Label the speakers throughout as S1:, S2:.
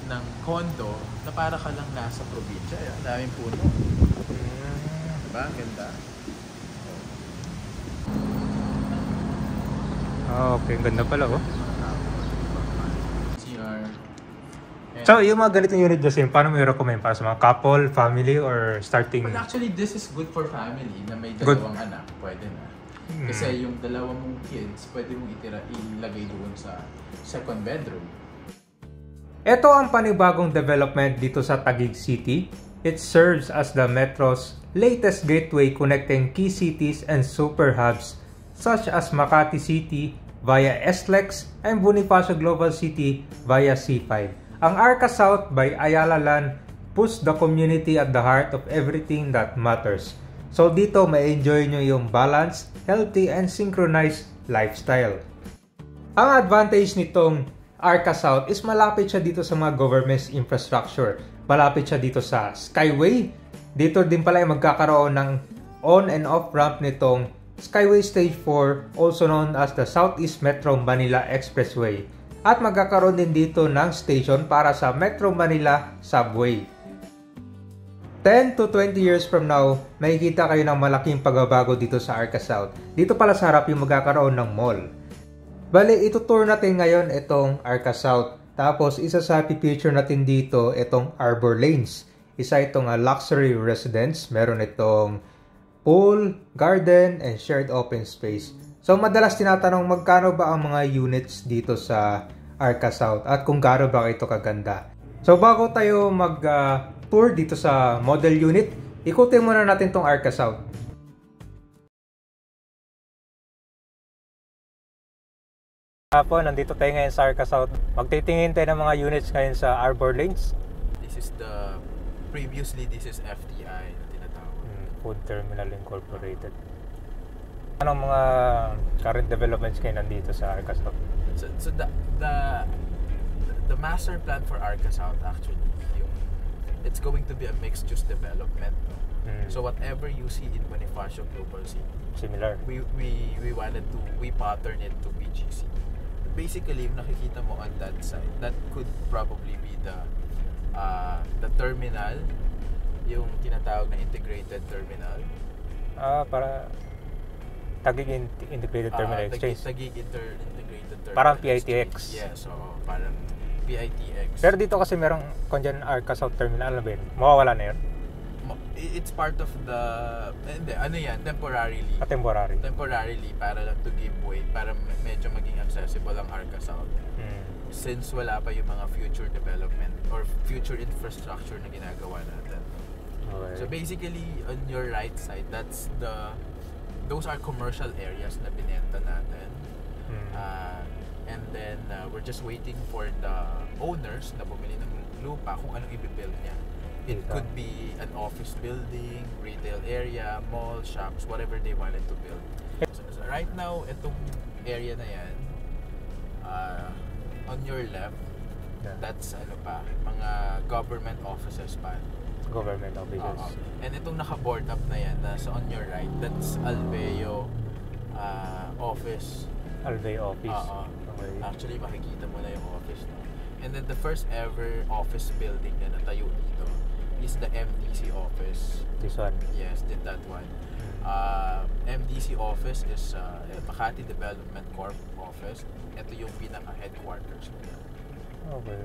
S1: ng condo na para ka lang nasa probinsya. Ang daming puno. Diba? Ang ganda.
S2: Okay. Ang ganda pala, oh.
S1: CR.
S2: So, yung mga ganitong unit kasi, paano mo i-recommend? Para sa mga couple, family, or starting?
S1: Well, actually, this is good for family na may dalawang anak. Pwede na. Kasi yung dalawang mong kids, pwede mong ilagay doon sa second bedroom.
S2: Ito ang panibagong development dito sa Taguig City. It serves as the Metro's latest gateway connecting key cities and super hubs such as Makati City via SLEX and Bonifacio Global City via C5. Ang Arca South by Ayala Land puts the community at the heart of everything that matters. So dito ma-enjoy nyo yung balanced, healthy, and synchronized lifestyle. Ang advantage nitong Arca South is malapit siya dito sa mga government's infrastructure. Malapit siya dito sa Skyway. Dito din pala ay magkakaroon ng on and off ramp nitong Skyway Stage 4, also known as the Southeast Metro Manila Expressway. At magkakaroon din dito ng station para sa Metro Manila Subway. 10 to 20 years from now, makikita kayo ng malaking pagbabago dito sa Arca South. Dito pala sa harap yung magkakaroon ng mall. Bali, itutour natin ngayon itong Arca South. Tapos, isa sa pipicture natin dito, itong Arbor Lanes. Isa itong luxury residence. Meron itong pool, garden, and shared open space. So, madalas tinatanong magkano ba ang mga units dito sa Arca South at kung gaano ba ito kaganda. So, bago tayo mag-tour dito sa model unit, ikutin muna natin itong Arca South. Po, nandito tayo ngayon sa Arca South. Magtitingin tayo ng mga units ngayon sa Arbor Lanes.
S1: This is previously this is FTI na tinatawag.
S2: Food Terminal Incorporated. Anong mga current developments ngayon nandito sa Arca South?
S1: So the master plan for Arca South actually, it's going to be a mixed use development. So whatever you see in Bonifacio Global City,
S2: similar.
S1: We pattern it to BGC. Basically, yung nakikita mo on that side, that could probably be the terminal, yung tinatawag na integrated terminal.
S2: Para Taguig Integrated Terminal Exchange.
S1: Taguig Integrated Terminal.
S2: Parang PITX.
S1: Yes, so parang PITX.
S2: Pero dito kasi merong Conjan Arca South Terminal, ano ba yun? Mawawala na yun?
S1: It's part of the temporarily. Temporarily para lang to give way, para medyo maging accessible ang Arca South. Since wala pa yung mga future development or future infrastructure na ginagawa natin.
S2: Okay.
S1: So basically on your right side, those are commercial areas na binenta natin. And then we're just waiting for the owners na bumili ng lupa kung anong i-build niya. It could be an office building, retail area, mall, shops, whatever they wanted to build. So right now, itong area na yan, on your left, that's mga government offices pa.
S2: Government offices.
S1: And itong naka-board up na yan, nasa on your right, that's Alveo office.
S2: Alveo office.
S1: Okay. Actually, makikita mo na yung office na. And then the first ever office building na natayo dito is the MDC office.
S2: This one?
S1: Yes, that one. MDC office is Makati Development Corp office. Ito yung pinaka-headquarters nila.
S2: Okay.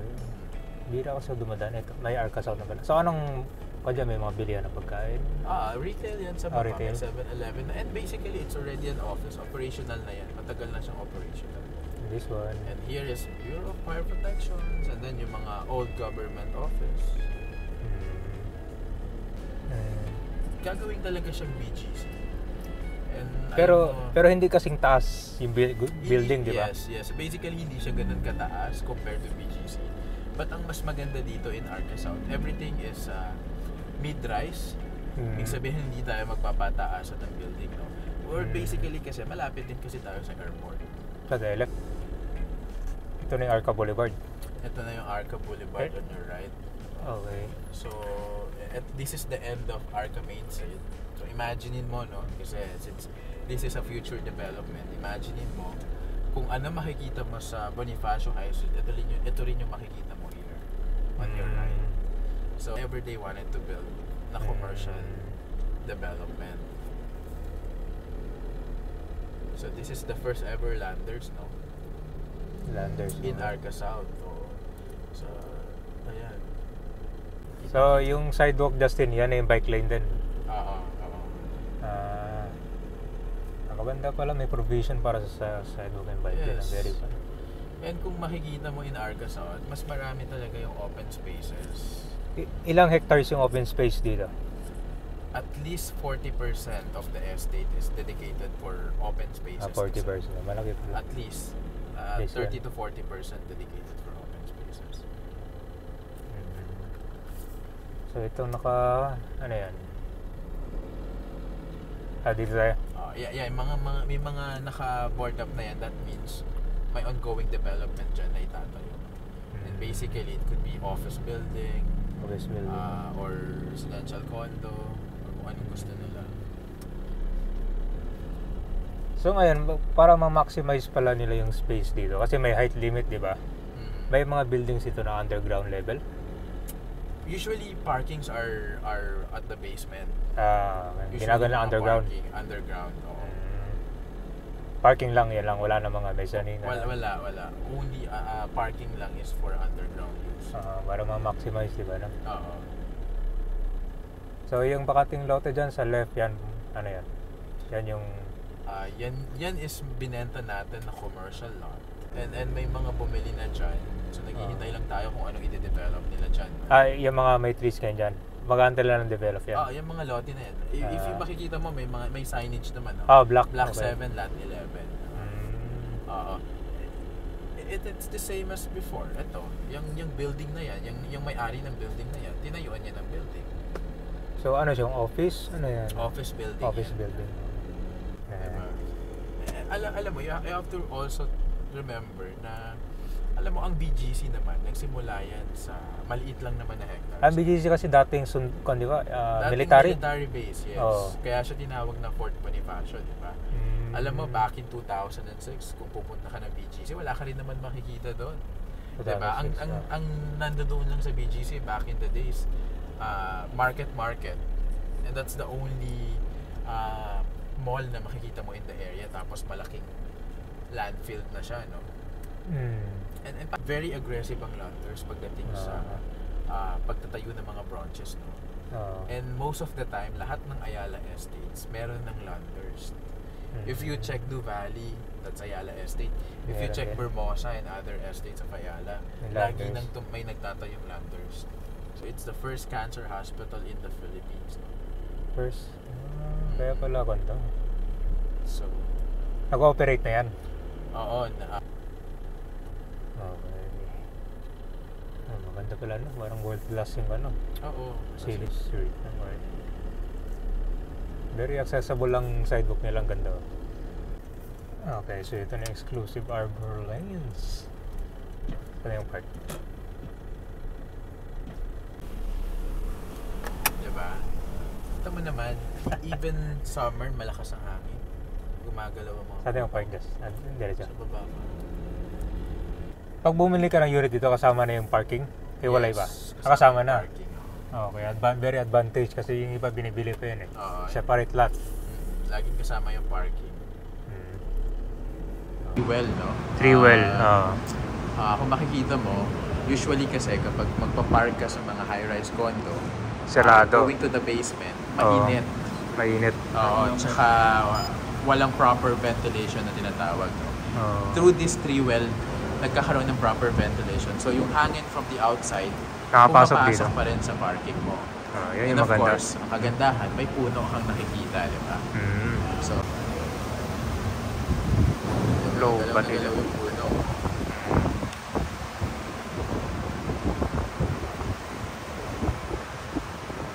S2: Bira ako sa dumadaan. Ito, may Arca South na pala. So anong kanya may mga bilihan na pagkain?
S1: Retail yan sa mga
S2: retail?
S1: 7-Eleven. And basically, it's already an office. Operational na yan. Matagal na siyang operational.
S2: This one.
S1: And here is Bureau of Fire Protections. And then yung mga old government office. Gagawin talaga siyang BGC. And
S2: pero hindi kasing taas yung building, di ba?
S1: Yes. Basically, hindi siya ganun kataas compared to BGC. But ang mas maganda dito in Arca South, everything is mid-rise. Ibig sabihin, hindi tayo magpapataasan ng building, no? Or basically kasi, malapit din kasi tayo sa airport.
S2: Sa Delec. Ito na yung Arca Boulevard.
S1: Ito na yung Arca Boulevard on your right.
S2: Okay.
S1: So, this is the end of Arca Main Street. So, imaginein mo, no? Kasi since this is a future development, imaginein mo kung ano makikita mo sa Bonifacio High Street, ito rin yung makikita mo here. So ever they wanted to build na commercial development. So this is the first ever Landers, no?
S2: Landers.
S1: In Arca South. So, ayan.
S2: So, yung sidewalk, Justin, yan yung bike lane din.
S1: Oo.
S2: Ang maganda pala, may provision para sa sidewalk and bike lane.
S1: Yes.
S2: Very fun.
S1: And kung makikita mo in Arca South, mas marami talaga yung open spaces.
S2: Ilang hectares yung open space dito?
S1: At least 40% of the estate is dedicated for open spaces.
S2: 40%. Malaki pala.
S1: At least 30 to 40% dedicated for open spaces.
S2: So itong ano yan? Dito tayo?
S1: May mga naka-board up na yan. That means may ongoing development dyan na itatayo. And basically, it could be office building, or residential condo, or kung anong gusto nila.
S2: So ngayon, para ma-maximize pala nila yung space dito, kasi may height limit, di ba? May mga buildings ito na underground level?
S1: Usually, parkings are at the basement.
S2: Ginagawa na underground?
S1: Underground, oo.
S2: Parking lang, yan lang. Wala na mga mezzanine.
S1: Wala. Only parking lang is for underground use.
S2: Para ma-maximize, di ba? No?
S1: Oo.
S2: So, yung bakating lote dyan sa left, yan, ano yan? Yan yung...
S1: yan is binenta natin na commercial lot. And may mga bumili na dyan. So, naghihintay lang tayo kung anong i-develop nila dyan.
S2: Yung mga may trees kayo dyan. Mag-aantay lang ng develop yan.
S1: Yung mga lote na yan. If yung makikita mo, may signage naman.
S2: Black
S1: okay. 7,
S2: lot
S1: 11. It's the same as before. Ito, yung building na yan, yung may-ari ng building na yan, tinayuan niya ng building.
S2: So, ano siyang office? Ano yan?
S1: Office building.
S2: Office building.
S1: Alam mo, you have to also remember na alam mo, ang BGC naman, nagsimula yan sa maliit lang naman na hectares.
S2: Ang BGC kasi dating di ba? Military?
S1: Military base, yes. Kaya siya tinawag na Fort Bonifacio, di ba? Alam mo, back in 2006, kung pupunta ka ng BGC, wala ka rin naman makikita doon. Diba? Ang nandoon lang sa BGC back in the days, market. And that's the only mall na makikita mo in the area. Tapos malaking landfill na siya, no? And very aggressive ang Landers pagdating sa pagtatayo ng mga branches, no? And most of the time, lahat ng Ayala Estates meron ng Landers. If you check Du Valley, that's Ayala Estate. If you check Bermosa and other estates of Ayala, lagi may nagtatayong Landers. So it's the first cancer hospital in the Philippines. No?
S2: First? Kaya pala ganda.
S1: So,
S2: nag-ooperate na yan?
S1: Oo.
S2: Okay. Maganda pala, no? Parang world class yung ano.
S1: Oo.
S2: Silly Street. Okay. Very accessible lang sidewalk nilang ganda. Okay, so ito na exclusive arbor lanes. Ito na yung part.
S1: Diba? Ito mo naman, even summer, malakas ang hangin. Gumagalaw ang mga...
S2: Saan yung park gas? Diretso.
S1: Sa baba.
S2: Pag bumili ka ng unit dito, kasama na yung parking? Hiwalay ba? Kasama na? Parking. Okay, very advantage kasi yung iba binibili pa yun eh. Separate lot.
S1: Laging kasama yung parking. Well, no?
S2: 3-well,
S1: kung makikita mo, usually kasi kapag magpa-park ka sa mga high-rise condo,
S2: sarado.
S1: Going to the basement, mainit.
S2: Mainit.
S1: Tsaka walang proper ventilation na tinatawag, no? Through this 3-well, nagkakaroon ng proper ventilation. So yung hangin from the outside, pumapasok pa rin sa parking mo.
S2: Yan
S1: And
S2: yung
S1: of course, ang kagandahan, may puno kang nakikita, di ba? So,
S2: low pa din.
S1: Yung puno.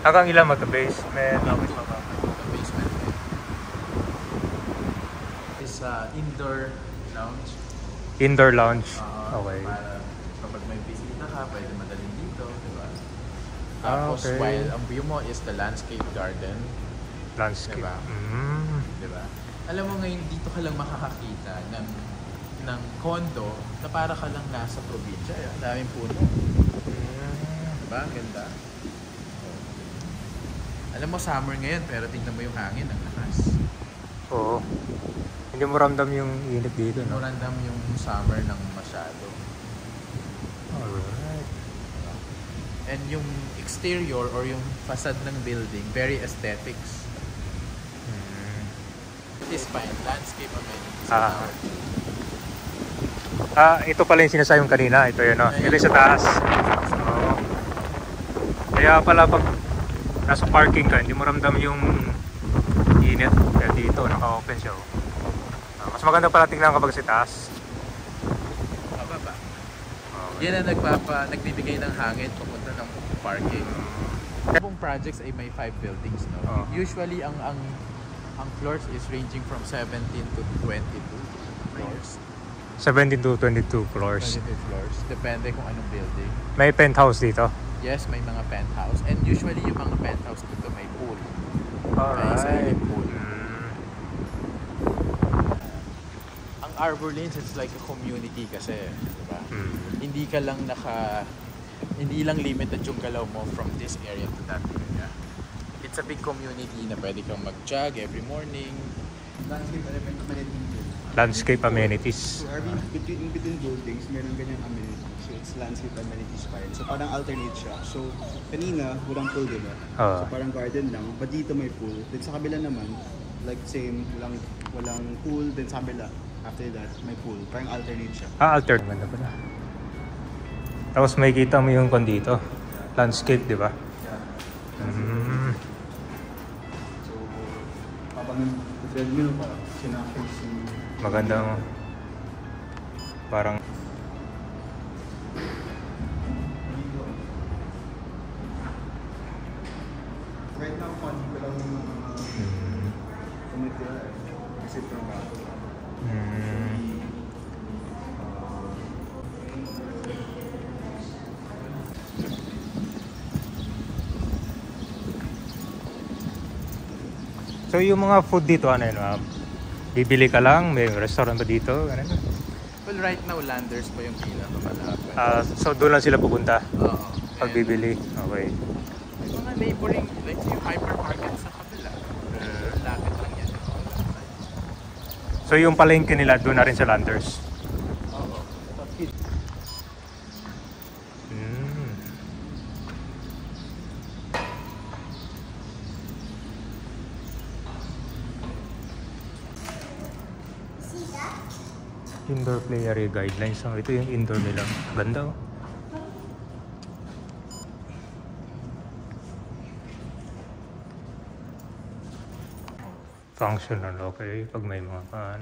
S2: Hanggang ilan magka-basement?
S1: Basement. Is indoor lounge.
S2: Indoor lounge. Okay.
S1: Para kapag may bisita ka, pwede madalhin dito, di ba? Tapos while ang view mo is the landscape garden.
S2: Landscape.
S1: Diba? Diba? Alam mo ngayon, dito ka lang makakakita ng condo na para ka lang nasa probinsya. Ang daming puno. Diba? Ganda. Alam mo, summer ngayon, pero tingnan mo yung hangin, ang lakas.
S2: Oo. Hindi mo ramdam yung init dito, no?
S1: Ramdam yung summer ng masyado.
S2: Alright.
S1: And yung exterior or yung facade ng building, very aesthetics. It is fine, landscape amenities. Now.
S2: Ito pala yung sinasabi yung kanina. Ito yun, no? Ito yung sa taas. Oo. Kaya pala pag nasa parking ka, hindi mo ramdam yung init. Kaya dito, naka-open siya. Mas maganda pala tingnan kapag sa taas.
S1: Mababa.
S2: Okay.
S1: Yan ang nagbibigay ng hangin papunta ng parking. Buong projects ay may 5 buildings, no? Usually ang floors is ranging from 17 to 22 floors.
S2: 17 to 22 floors.
S1: 22 floors. Depende kung anong building.
S2: May penthouse dito.
S1: Yes, may mga penthouse. And usually yung mga penthouse dito may pool. May sailing pool. Ang Arbor Lanes, it's like a community kasi, diba? Hindi ka lang hindi lang limited yung galaw mo from this area to that area. It's a big community na pwede kang mag-jog every morning.
S2: Landscape amenities.
S3: So between buildings, meron ganyang amenities. So it's landscape amenities file. So parang alternate siya. So kanina, walang pool, diba? So parang garden lang. But dito may pool. Then sa kabila naman, like same, walang pool. Then sa kabila, after that, may pool. Parang alternate siya.
S2: Alternate. Ganda pala. Tapos may kita mo yung dito. Landscape, di ba?
S3: So, habang treadmill pa, sinakit si...
S2: Magandang parang
S3: right now, funny ko lang yung mga tumitira kasi from bago.
S2: So yung mga food dito, ano yun, bibili ka lang? May restaurant ba dito? Ano?
S1: Well, right now, Landers pa yung pinakamalapit.
S2: So doon lang sila pupunta?
S1: Oo.
S2: Pag bibili? Okay.
S1: May mga neighboring, like yung hypermarket sa kabila. Lapit lang yan.
S2: So yung palengke nila, doon na rin sa Landers?
S1: Oo.
S2: Indoor play area guidelines. So, ito yung indoor nila. Ganda, oh. Functional, okay. Pag may mga pan.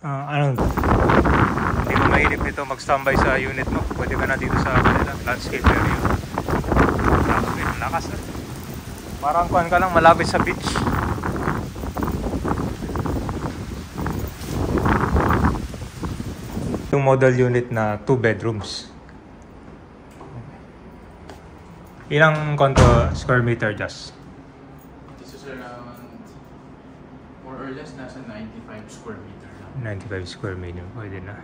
S2: Anong hindi mo mainip nito mag-standby sa unit mo? Pwede ka na dito sa landscape area. Okay, lakas, eh. Parang kuhan ka lang malapit sa beach. Yung model unit na 2 bedrooms. Ilang square meter just?
S1: This is around, more or less, nasa 95 square meter lang.
S2: 95 square meter. Pwede na.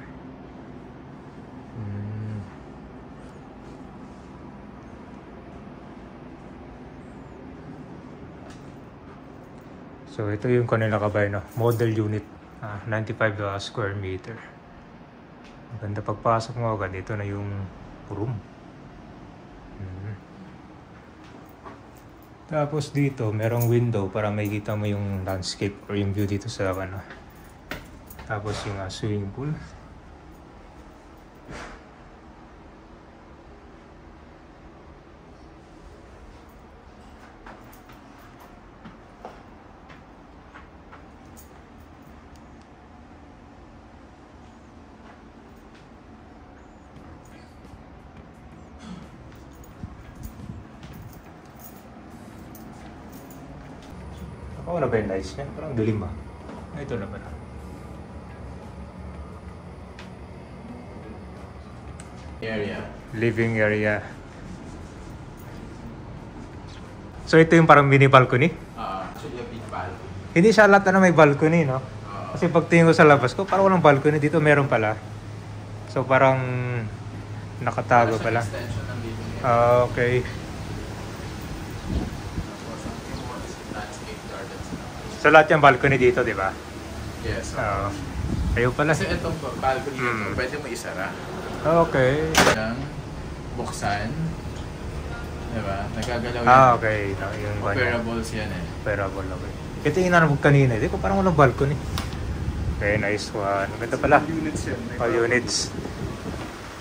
S2: So ito yung kanila kabay, no? Model unit, 95 square meter. Maganda pagpasok mo agad. Ito na yung room. Tapos dito merong window para makikita mo yung landscape or yung view dito sa ano. Tapos yung swimming pool. Ako na ba yung lights niya? Parang dilim ba? Ito na ba na?
S1: Area.
S2: Living area. So ito yung parang mini balcony?
S1: Actually a big balcony.
S2: Hindi siya lahat na may balcony, no? Kasi pag tingin ko sa labas ko, parang walang balcony. Dito meron pala. So parang Nakatago pala.
S1: Extension ng living area.
S2: Ah, okay.
S1: Tapos ang Q1 is landscape gardens naman.
S2: So lahat yung balcony dito, di ba?
S1: Yes.
S2: Oo. Ayun pala.
S1: Kasi itong balcony nito, pwede mo isara.
S2: Okay.
S1: Ng buksan. Diba? Nagagalaw yan.
S2: Ah, okay. Yung
S1: Operables yan eh.
S2: Operable, okay. Ito yung inanong kanina. Di ko parang walang balcony. Okay, nice one. Maganda pala.
S3: Units yan.
S2: All units.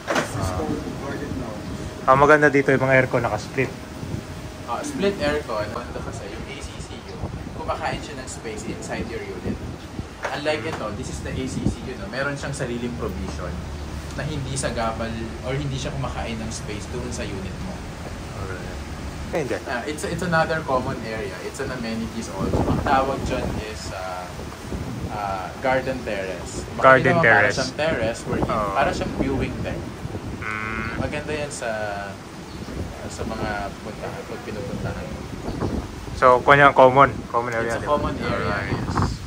S3: This is called garden lounge.
S2: Maganda dito yung mga aircon naka-split.
S1: Split aircon. Ito kasi yung ACCU, kumakain siya ng space inside your unit. Unlike ito, this is the ACCU, no? Meron siyang sariling provision na hindi sagabal or hindi siya kumakain ng space doon sa unit mo.
S2: Alright.
S1: It's another common area. It's an amenities also. Ang tawag dyan is garden terrace.
S2: Garden
S1: Para
S2: terrace.
S1: siyang terrace where para siyang viewing deck. Maganda yan sa mga puntahan, pag pinupuntahan.
S2: So, kanya common area.
S1: It's a common area, yes.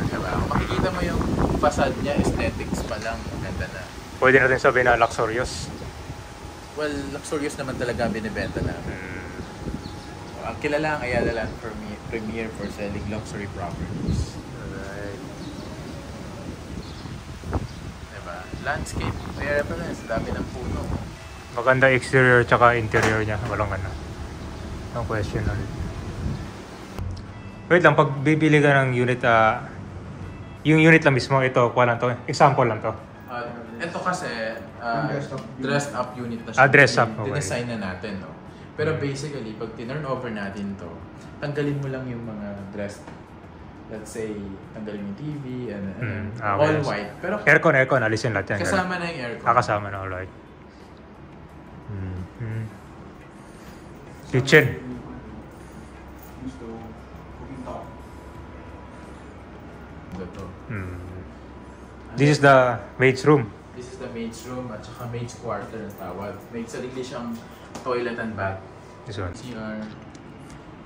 S1: Diba? Kung makikita mo yung facade niya, aesthetics pa lang, maganda na.
S2: Pwede natin sabihin na luxurious.
S1: Well, luxurious naman talaga binibenta na. Ang kilala ang Ayala Land Premier for selling luxury properties.
S2: Alright.
S1: Diba? Landscape. Area pa rin. Sa dami ng puno.
S2: Maganda exterior tsaka interior niya. Walang ano. No question ulit. Wait lang, pag bibili ka ng unit, yung unit lang mismo, ito, kuha lang to. Example lang to.
S1: Ito kasi, dressed up unit na siya.
S2: Dress up, okay.
S1: Dinesign na natin, no? Pero basically, pag tinurn over natin to, tanggalin mo lang yung mga dressed, let's say, tanggalin yung TV, and
S2: okay.
S1: all white. Pero
S2: Aircon, alisin lahat yan.
S1: kasama na yung aircon.
S2: Kasama na, alright. Kitchen.
S1: Ito.
S2: This is the maid's room.
S1: This is the maid's room at saka maid's quarter ang tawag. May sarili siyang toilet and bath.
S2: This one.
S1: CR.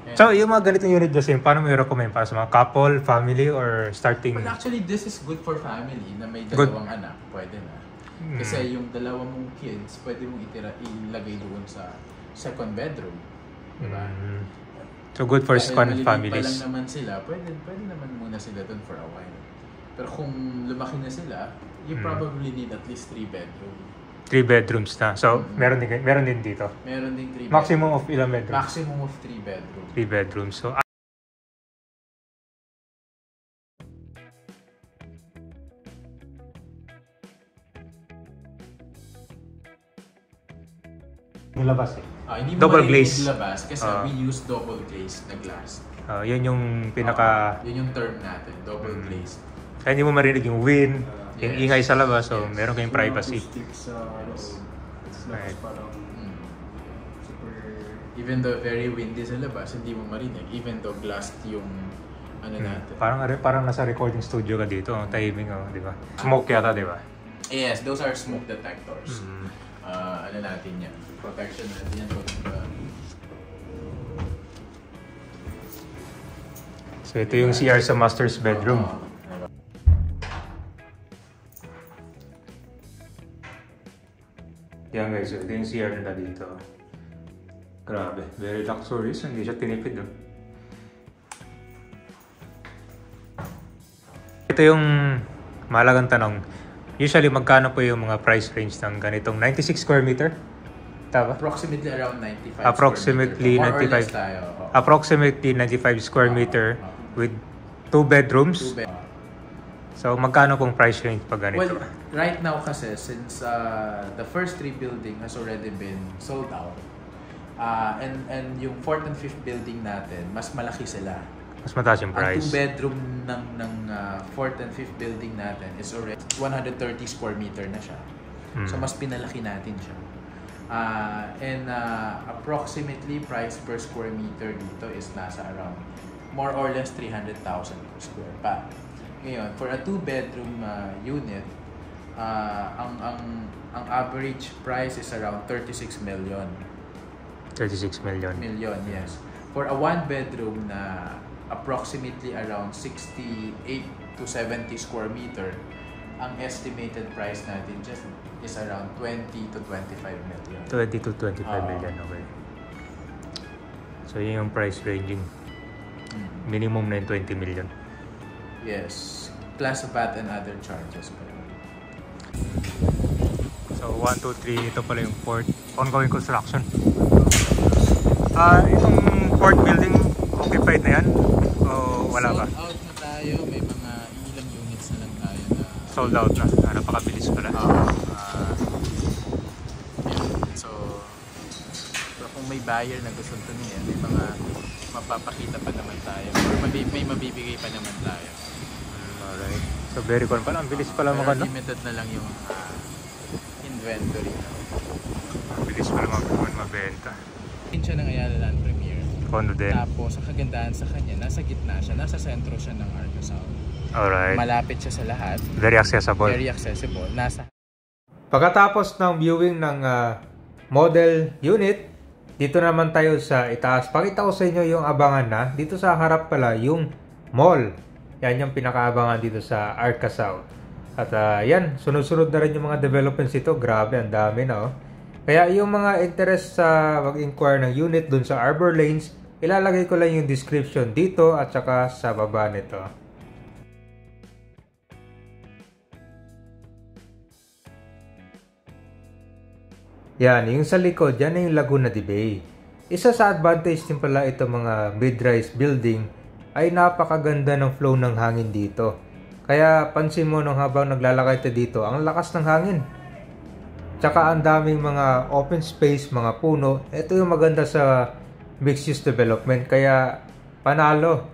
S1: And
S2: So, yung mga ganitong unit Justin, paano mo i-recommend? Para sa mga couple, family, or starting?
S1: well, actually, this is good for family na may dalawang anak. Pwede na. Kasi yung dalawa mong kids, pwede mong ilagay doon sa second bedroom. Diba?
S2: So, good for
S1: Dahil maliliit
S2: families.
S1: pa lang naman sila, pwede naman muna sila doon for a while. Pero kung lumaki na sila, you probably need at least 3 bedroom.
S2: 3 bedrooms na. So, meron din dito.
S1: Meron din 3
S2: Maximum of ilang bedrooms?
S1: Maximum of 3 bedroom.
S2: 3 bedrooms. So, yung labas eh.
S1: Hindi mo
S2: Double
S1: marinig
S2: glaze.
S1: yung labas kasi we use double glaze na glass.
S2: Yun yung pinaka...
S1: Yun yung term natin, double glaze.
S2: Kaya hindi mo marinig yung wind, yung
S1: Yes.
S2: ingay sa labas, so
S1: Yes.
S2: meron kayong privacy.
S3: Acoustic sa loob. It's
S2: Right.
S3: parang super...
S1: Even though very windy sa labas, hindi mo marinig. Even though glassed yung natin.
S2: Parang nasa recording studio ka dito, timing, di ba? Smoke yata, di ba?
S1: Yes, those are smoke detectors. Natin yan. Protection natin yan.
S2: So ito yung CR sa master's bedroom. Yan guys, so ito yung CR nila dito. Grabe, very luxurious, hindi siya tinipid. Ito yung mahalagang tanong. Usually, magkano po yung mga price range ng ganitong 96 square meter? Tama?
S1: Approximately around 95
S2: Approximately
S1: square meter.
S2: 95.
S1: Tayo.
S2: Approximately 95 square meter with 2 bedrooms. So, magkano pong price range pag ganito?
S1: Well, right now kasi, since the first 3 building has already been sold out, and yung 4th and 5th building natin, mas malaki sila.
S2: Mas mataas yung price.
S1: Ang 2 bedroom ng 4th and 5th building natin is already 130 square meter na siya. So, mas pinalaki natin siya. And approximately price per square meter dito is nasa around more or less 300,000 per square pa. Ngayon, for a 2-bedroom unit, ang average price is around 36 million.
S2: 36 million.
S1: Yes. For a 1-bedroom na approximately around 68 to 70 square meter, ang estimated price natin just is around 20 to 25 million.
S2: 20 to 25 million, okay. So yun yung price ranging. Minimum na yung 20 million.
S1: Yes. Plus VAT and other charges.
S2: So 1, 2, 3, ito pala yung port. Ongoing construction. Itong port building, occupied na yan? O wala ba?
S1: Sold out na tayo. May mga ilang units na lang tayo na...
S2: Sold out na. Napakabilis pala.
S1: So kung may buyer na gusto ito niya, may mga mapapakita pa naman tayo. Or may mabibigay pa naman tayo.
S2: Alright. So very cool pala. Ang bilis pala mga no?
S1: Limited na lang yung inventory.
S2: Ang bilis pala mabenta.
S1: Yun siya ng Ayala Land Premier.
S2: Condo din.
S1: Tapos ang kagandahan sa kanya, nasa gitna siya, nasa sentro siya ng Arca South.
S2: Alright.
S1: Malapit siya sa lahat.
S2: Very accessible.
S1: Very accessible.
S2: Pagkatapos ng viewing ng model unit, dito naman tayo sa itaas. Pakita ko sa inyo yung abangan na. Dito sa harap pala yung mall. Yan yung pinakaabangan dito sa Arca South. At yan, sunod-sunod na rin yung mga developments ito. Grabe, ang dami na oh. Kaya yung mga interest sa mag-inquire ng unit dun sa Arbor Lanes, ilalagay ko lang yung description dito at saka sa baba nito. Yan, yung sa likod, yan na yung Laguna de Bay. Isa sa advantage din pala ito mga mid-rise building ay napakaganda ng flow ng hangin dito. Kaya pansin mo nung habang naglalakay tayo dito, ang lakas ng hangin. Tsaka ang daming mga open space, mga puno. Ito yung maganda sa mixed-use development. Kaya panalo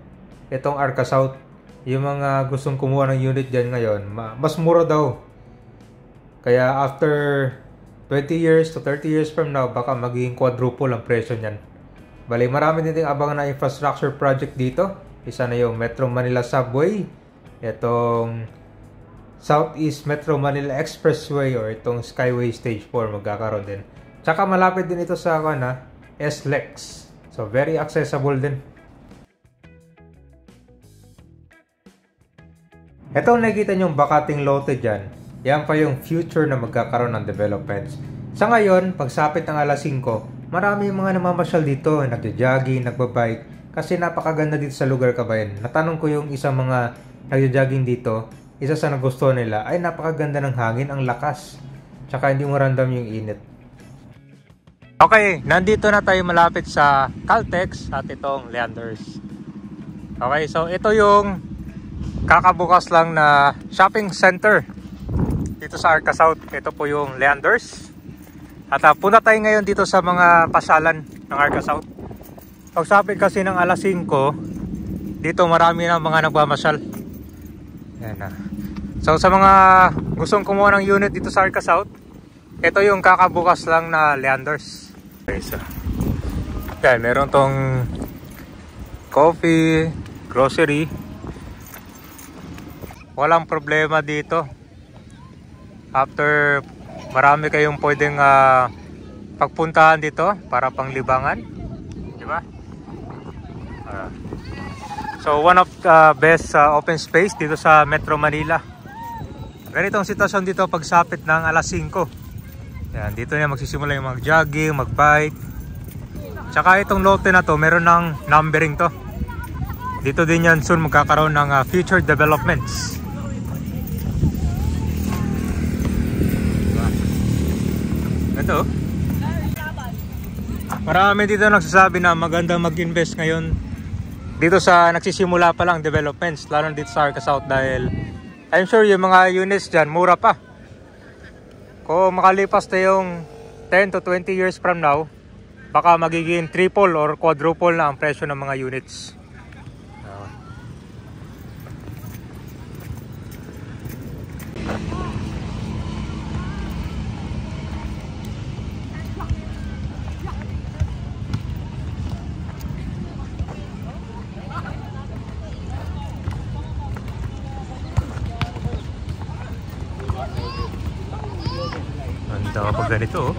S2: itong Arca South. Yung mga gustong kumuha ng unit dyan ngayon, mas mura daw. Kaya after 20 years to 30 years from now, baka magiging quadruple ang presyo niyan. Bali, marami din abangan na infrastructure project dito. Isa na yung Metro Manila Subway. Itong Southeast Metro Manila Expressway or itong Skyway Stage 4 magkakaroon din. Tsaka malapit din ito sa SLEX. So very accessible din. Ito nakikita nyo yung bakating lote dyan. Yan pa yung future na magkakaroon ng developments. Sa ngayon, pagsapit ng alas 5, marami yung mga namamasyal dito. Nagja-jogging, nagbabike. Kasi napakaganda dito sa lugar, kabayan. Natanong ko yung isang mga nagja-jogging dito. Isa sa nagustuhan nila ay napakaganda ng hangin, ang lakas. Tsaka hindi mo ramdam yung init. Okay, nandito na tayo malapit sa Caltex at itong Leanders. Okay, so ito yung kakabukas lang na shopping center dito sa Arca South. Ito po yung Leanders. At punta tayo ngayon dito sa mga pasyalan ng Arca South. Pagsapit kasi ng alas 5, dito marami na mga nagmamasyal. Yan na. So sa mga gustong kumuha ng unit dito sa Arca South, ito yung kakabukas lang na Leanders. Okay, so yan, meron tong coffee, grocery. Walang problema dito. After marami kayong pwedeng pagpuntahan dito para panglibangan, di ba? So one of the best open space dito sa Metro Manila. Ganitong sitwasyon dito pagsapit ng alas 5. Yan, dito na magsisimula yung mag-jogging, mag-bike. Tsaka itong lote na to, meron ng numbering to. Dito din yan soon magkakaroon ng future developments. Ito. Marami dito nagsasabi na magandang mag-invest ngayon dito sa nagsisimula pa lang developments, lalo dito sa Arca South, dahil I'm sure yung mga units dyan mura pa. Kung makalipas na yung 10 to 20 years from now, baka magiging triple or quadruple na ang presyo ng mga units. Ganda kapag ganito oh.